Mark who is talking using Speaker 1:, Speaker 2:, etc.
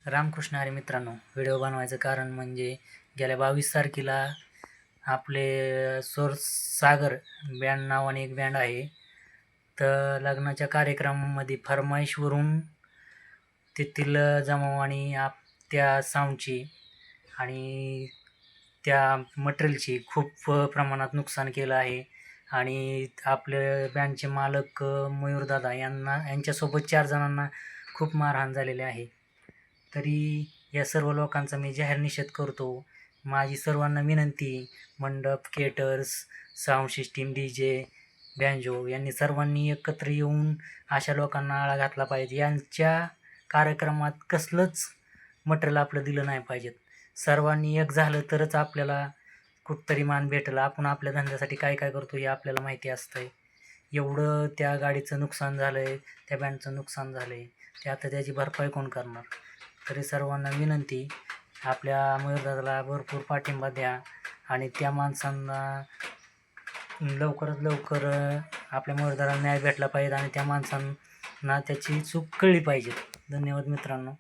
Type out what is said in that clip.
Speaker 1: रामकृष्ण हरी मित्रांनो, व्हिडिओ बनवायचं कारण म्हणजे गेल्या 22 तारखेला आपले सागर बँड नावाने एक बँड आहे. तर लग्नाच्या कार्यक्रमामध्ये फरमाईशवरून तेथील जमावाने त्या साऊंडची आणि त्या मटेरियलची खूप प्रमाणात नुकसान केलं आहे. आणि आपले बँडचे मालक मयूरदादा यांच्यासोबत 4 जणांना खूप मारहाण झालेली आहे. तरी या सर्व लोकांचा मी जाहीर निषेध करतो. माझी सर्वांना विनंती, मंडप, caterers, sound system, DJ, banjo यांनी सर्वांनी एकत्र येऊन अशा लोकांना आळा घातला पाहिजे. यांच्या कार्यक्रमात कसलंच मटेरियल आपलं दिलं नाही पाहिजेत. सर्वांनी एक झालं तरच आपल्याला कुठतरी मान भेटेल. आपण आपल्या धंद्यासाठी काय काय करतो हे आपल्याला माहिती असतंय. एवढं त्या गाडीचं नुकसान झालं आहे, त्या बँडचं नुकसान झालं आहे, ते आता त्याची भरपाई कोण करणार? तरी सर्वांना विनंती, आपल्या मयूरदादाला भरपूर पाठिंबा द्या आणि त्या माणसांना लवकरात लवकर आपल्या मयूरदादाला न्याय भेटला पाहिजे आणि त्या माणसांना त्याची चूक कळली पाहिजे. धन्यवाद मित्रांनो.